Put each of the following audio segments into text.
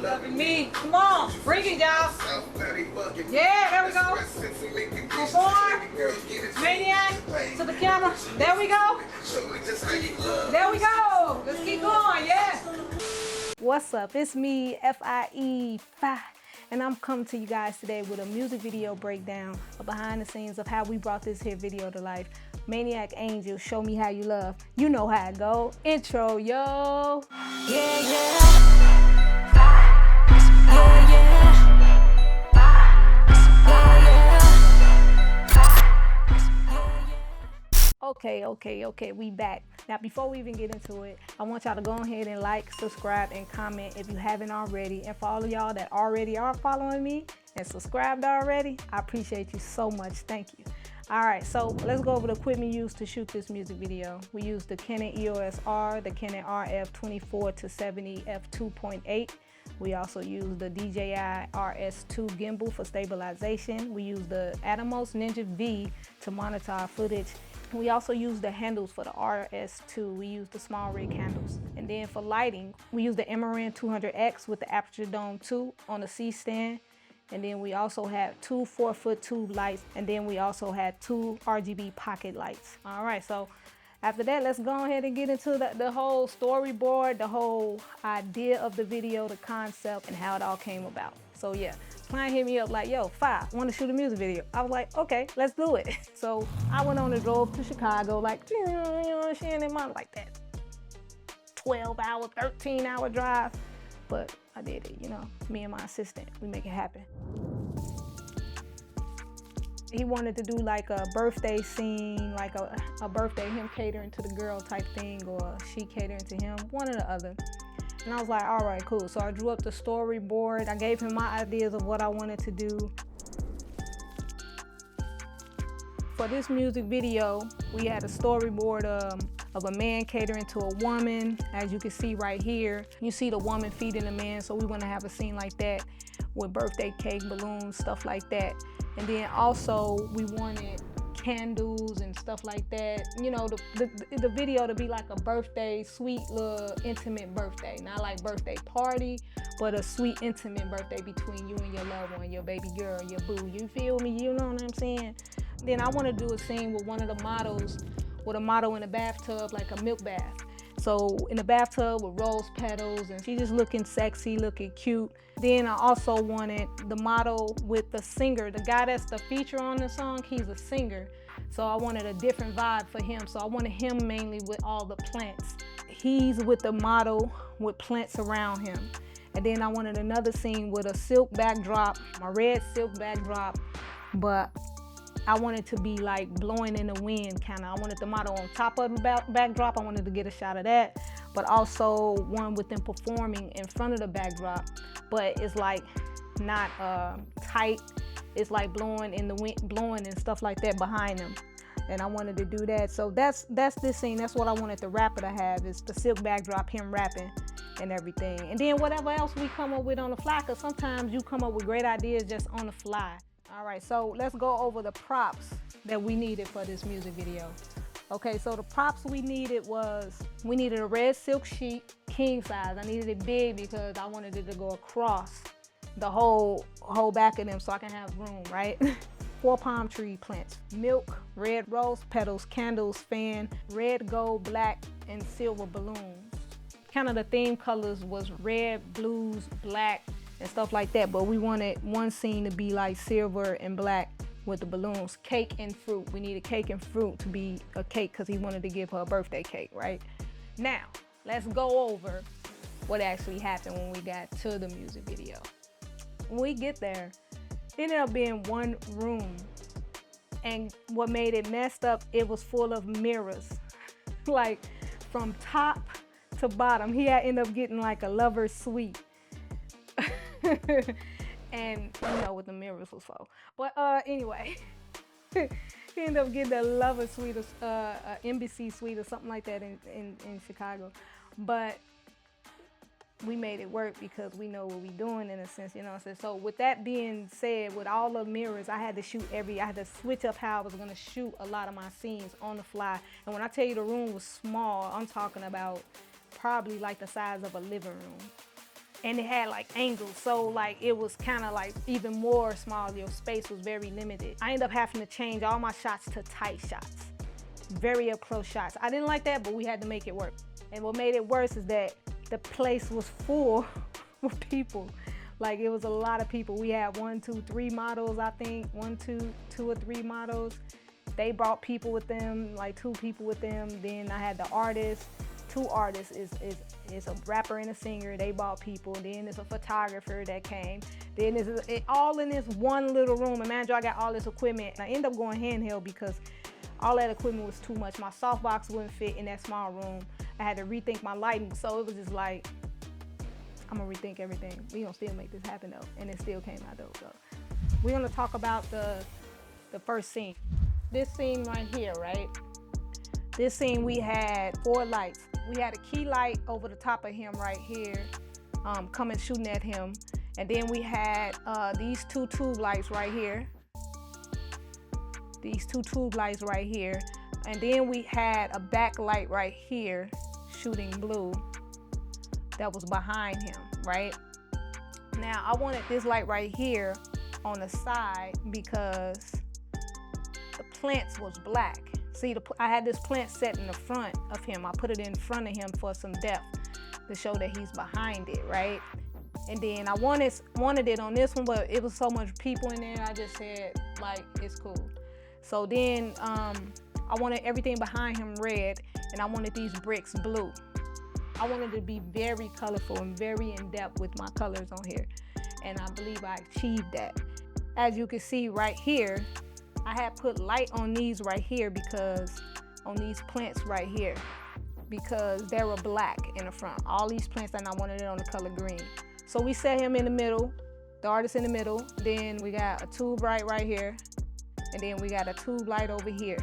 Loving me. Come on, bring it, y'all. Yeah, there we go. Perform. Maniac to the camera. There we go. There we go. Let's keep going, yeah. What's up? It's me, FIE, and I'm coming to you guys today with a music video breakdown of behind the scenes of how we brought this here video to life. Maniac Angel, Show Me How You Love. You know how it go. Intro, yo. Yeah, yeah. Okay, we back. Now, before we even get into it, I want y'all to go ahead and like, subscribe, and comment if you haven't already. And for all of y'all that already are following me and subscribed already, I appreciate you so much. Thank you. All right, so let's go over the equipment used to shoot this music video. We used the Canon EOS R, the Canon RF 24-70 f2.8. We also use the DJI RS2 gimbal for stabilization. We use the Atomos Ninja V to monitor our footage. We also use the handles for the RS2. We use the small rig handles. And then for lighting, we use the Amaran 200X with the Aperture Dome 2 on the C-stand. And then we also have two 4-foot tube lights. And then we also had two RGB pocket lights. All right, so after that, let's go ahead and get into the whole storyboard, the whole idea of the video, the concept, and how it all came about. So yeah, client hit me up like, yo, I want to shoot a music video. I was like, okay, let's do it. So I went on and drove to Chicago, like, she ain't in mind like that 12-hour, 13-hour drive. But I did it, you know, me and my assistant, we make it happen. He wanted to do like a birthday scene, like a birthday, him catering to the girl type thing, or she catering to him, one or the other. And I was like, all right, cool. So I drew up the storyboard. I gave him my ideas of what I wanted to do. For this music video, we had a storyboard of a man catering to a woman. As you can see right here, you see the woman feeding the man. So we want to have a scene like that with birthday cake, balloons, stuff like that. And then also we wanted candles and stuff like that. You know, the video to be like a birthday, sweet little intimate birthday. Not like birthday party, but a sweet intimate birthday between you and your loved one, your baby girl, your boo. You feel me? You know what I'm saying? Then I want to do a scene with one of the models, with a model in a bathtub, like a milk bath. So in the bathtub with rose petals, and she just looking sexy, looking cute. Then I also wanted the model with the singer, the guy that's the feature on the song, he's a singer. So I wanted a different vibe for him. So I wanted him mainly with all the plants. He's with the model with plants around him. And then I wanted another scene with a silk backdrop, my red silk backdrop, but I wanted to be like blowing in the wind, kind of. I wanted the model on top of the backdrop. I wanted to get a shot of that, but also one with them performing in front of the backdrop. But it's like not tight. It's like blowing in the wind, blowing and stuff like that behind them. And I wanted to do that. So that's this scene. That's what I wanted the rapper to have, is the silk backdrop, him rapping and everything. And then whatever else we come up with on the fly, because sometimes you come up with great ideas just on the fly. All right, so let's go over the props that we needed for this music video. Okay, so the props we needed was, we needed a red silk sheet, king size. I needed it big because I wanted it to go across the whole back of them so I can have room, right? 4 palm tree plants, milk, red rose petals, candles, fan, red, gold, black, and silver balloons. Kind of the theme colors was red, blues, black, and stuff like that, but we wanted one scene to be like silver and black with the balloons. Cake and fruit. We needed cake and fruit to be a cake because he wanted to give her a birthday cake, right? Now, let's go over what actually happened when we got to the music video. When we get there, it ended up being one room, and what made it messed up, it was full of mirrors. Like from top to bottom. He had ended up getting like a lover's suite. And you know what the mirrors was for. But anyway, he ended up getting a lover suite, embassy suite or something like that in Chicago. But we made it work because we know what we're doing, in a sense, you know what I'm saying? So with that being said, with all the mirrors, I had to switch up how I was gonna shoot a lot of my scenes on the fly. And when I tell you the room was small, I'm talking about probably like the size of a living room. and it had like angles, so like it was kind of like even more small. Your space was very limited. I ended up having to change all my shots to tight shots, very up close shots. I didn't like that, but we had to make it work. And what made it worse is that the place was full with people. Like, it was a lot of people. We had 1, 2, 3 models, I think. 1, 2 or 3 models. They brought people with them, like 2 people with them. Then I had the artists. 2 artists is a rapper and a singer. They brought people. Then there's a photographer that came. Then it's all in this one little room. And man, I got all this equipment. And I ended up going handheld because all that equipment was too much. My softbox wouldn't fit in that small room. I had to rethink my lighting. So it was just like, I'm gonna rethink everything. We gonna still make this happen though. And it still came out though. So we're gonna talk about the first scene. This scene right here, right? This scene, we had 4 lights. We had a key light over the top of him right here, coming shooting at him. And then we had these 2 tube lights right here. These 2 tube lights right here. And then we had a backlight right here shooting blue that was behind him, right? Now, I wanted this light right here on the side because the plants was black. See, I had this plant set in the front of him. I put it in front of him for some depth to show that he's behind it, right? And then I wanted it on this one, but it was so much people in there, I just said, like, it's cool. So then I wanted everything behind him red, and I wanted these bricks blue. I wanted to be very colorful and very in-depth with my colors on here, and I believe I achieved that. As you can see right here, I had put light on these right here because, on these plants right here, because they were black in the front. All these plants, and I wanted it on the color green. So we set him in the middle, the artist in the middle, then we got a tube light right here, and then we got a tube light over here.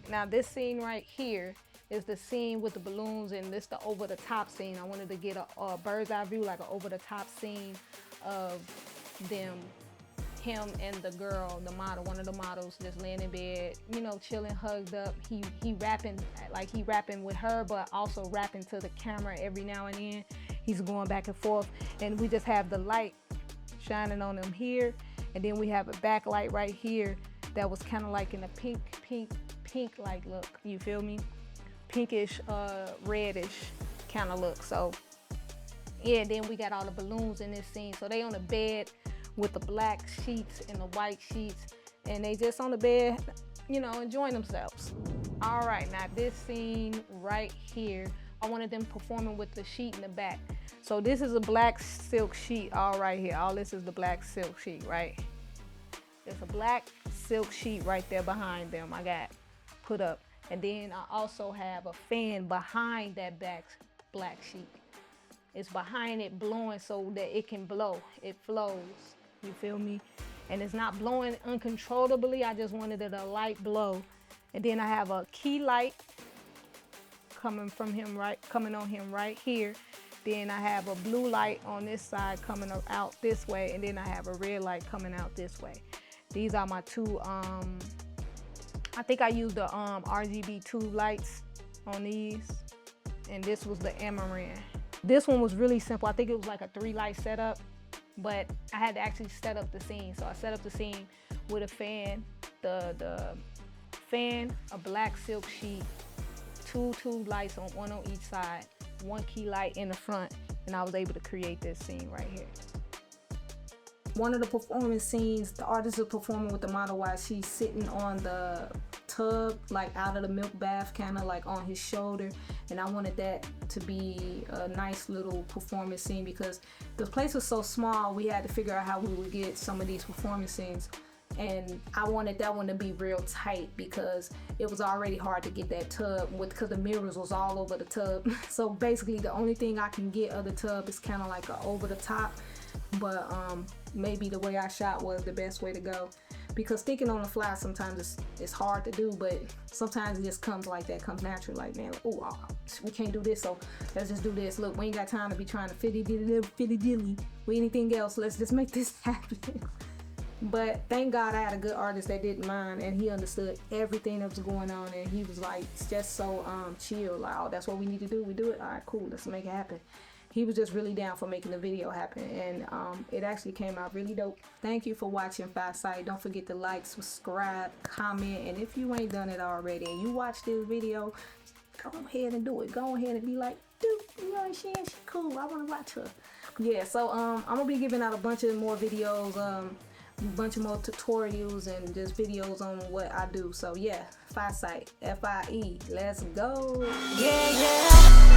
Now this scene right here is the scene with the balloons, and this the over the top scene. I wanted to get a bird's eye view, like an over the top scene of them, him and the girl, the model, one of the models, just laying in bed, you know, chilling, hugged up. He rapping, like he rapping with her, but also rapping to the camera every now and then. He's going back and forth, and we just have the light shining on him here, and then we have a backlight right here that was kind of like in a pink like look. You feel me? Pinkish, reddish kind of look. So yeah, then we got all the balloons in this scene. So they on the bed with the black sheets and the white sheets, and they just on the bed, you know, enjoying themselves. All right, now this scene right here, I wanted them performing with the sheet in the back. So this is a black silk sheet all right here. All this is the black silk sheet, right? There's a black silk sheet right there behind them I got put up. And then I also have a fan behind that black sheet. It's behind it blowing so that it can blow. It flows, you feel me? And it's not blowing uncontrollably. I just wanted it a light blow. And then I have a key light coming on him right here. Then I have a blue light on this side coming out this way. And then I have a red light coming out this way. These are my 2, I think I used the RGB tube lights on these, and this was the amaranth. This one was really simple. I think it was like a 3-light setup, but I had to actually set up the scene. So I set up the scene with a fan, the fan, a black silk sheet, 2 tube lights on one on each side, 1 key light in the front, and I was able to create this scene right here. One of the performance scenes, the artist is performing with the model while she's sitting on the tub, like out of the milk bath, kind of like on his shoulder. And I wanted that to be a nice little performance scene because the place was so small, we had to figure out how we would get some of these performance scenes. And I wanted that one to be real tight because it was already hard to get that tub because the mirrors was all over the tub. So basically the only thing I can get of the tub is kind of like a over the top. But maybe the way I shot was the best way to go, because thinking on the fly sometimes it's hard to do, but sometimes it just comes like that, comes natural, like, man, like, oh, we can't do this, so let's just do this. Look, we ain't got time to be trying to fiddy-dilly with anything else. Let's just make this happen. But thank God I had a good artist that didn't mind, and he understood everything that was going on, and he was like just so chill, like, oh, that's what we need to do, we do it, all right, cool, let's make it happen. he was just really down for making the video happen, and it actually came out really dope. Thank you for watching Sight. Don't forget to like, subscribe, comment, and if you ain't done it already and you watch this video, go ahead and do it. Go ahead and be like, dude, you know, she cool, I want to watch her. Yeah, so I'm gonna be giving out a bunch of more videos, a bunch of more tutorials and just videos on what I do. So yeah, Sight, F-I-E, let's go. Yeah, yeah.